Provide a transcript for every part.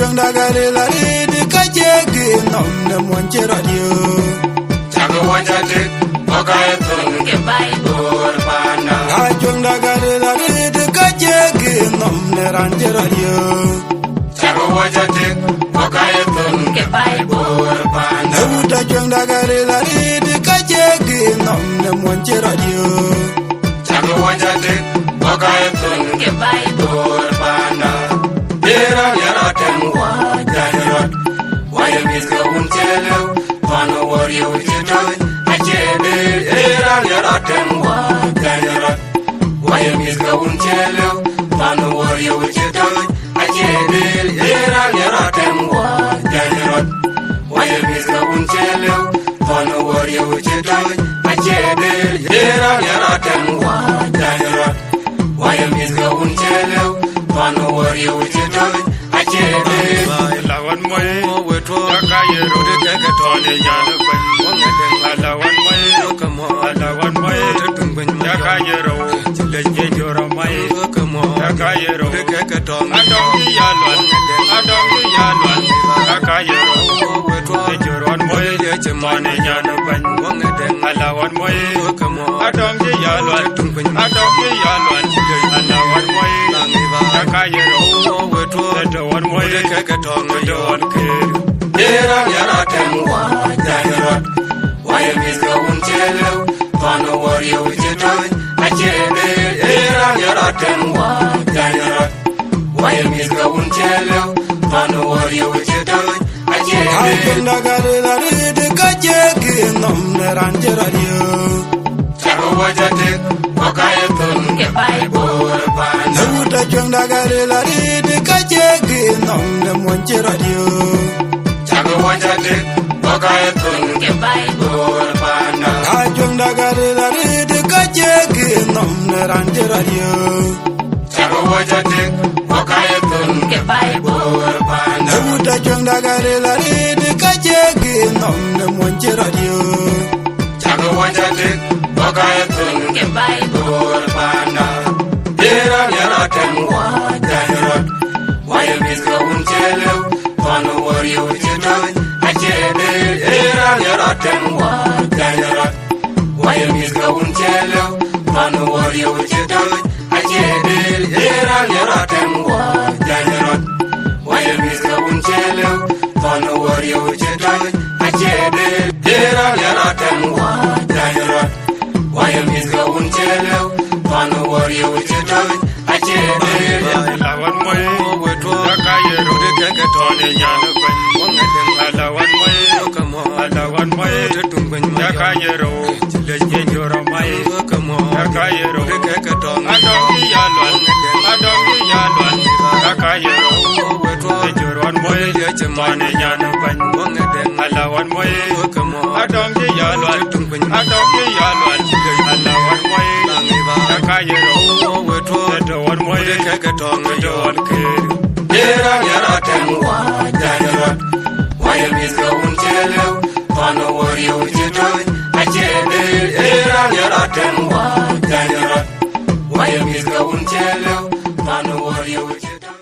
chonda gare la di kajege nom ne monche radio Chago wajate okaye tun ke bai bor pana ha chonda gare la di kajege nom ne ranje radio Chago wajate okaye tun ke bai bor pana uta chonda gare la di kajege nom ne monche radio Chago wajate okaye tun ke bai bor pana Yera yara temwa jayarot Waya miska unchelo Pano warrior uchitoy Achebe Yera yara temwa jayarot Waya miska unchelo Pano warrior uchitoy Achebe Yera yara temwa jayarot Waya miska unchelo Pano warrior uchitoy Achebe Yera yara temwa jayarot Waya miska unchelo Pano warrior uchitoy Achebe Lawan moy weto yakayero de keketone yana ban wongede lawan moy kamo lawan moy tungun yakayero leje joro moy kamo yakayero de keketone adong yalwan yakayero weto joro moy leje mane yana ban wongede lawan moy kamo adong yalwan tungun lawan moy yakayero weto joro moy keketone Yera yara temwa jayarot Waya miska unchelo Pano warrior uchitoy Achebe Yera yara temwa jayarot Waya miska unchelo Pano warrior uchitoy ha Achebe chonda gare la di kajege nom ne ranje radio Chago wajate Okaye tun ke bai bor pana uta chonda gare la di kajege nom ne monche radio Chago wajate Okaye tun ke bai bor pana ha chonda gare la di kajege nom ne ranje radio Chago wajate Okaye tun ke bai bor pana uta chonda gare la di kajege nom ne monche radio Chago wajate Okaye tun ke bai bor pana Yera yara temwa jayarot Waya miska unchelo Pano warrior uchitoy Achebe Yera yara temwa jayarot Waya miska unchelo Pano warrior uchitoy Achebe Yera yara temwa jayarot Waya miska unchelo Pano warrior uchitoy Achebe Yera yara temwa jayarot Waya miska unchelo Pano warrior uchitoy Achebe lawan moy weto yakayero de keketone yana ban wongede lawan moy kamo lawan moy tungun yakayero leje joro moy kamo yakayero de keketone adong yalwan yakayero weto joro moy leje mane yana ban wongede lawan moy kamo adong yalwan tungun lawan moy yakayero weto joro moy keketone Yera yara temwa jayarot Waya miska unchelo Pano warrior uchitoy Achebe Yera yara temwa jayarot Waya miska unchelo Pano warrior uchitoy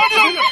Hey!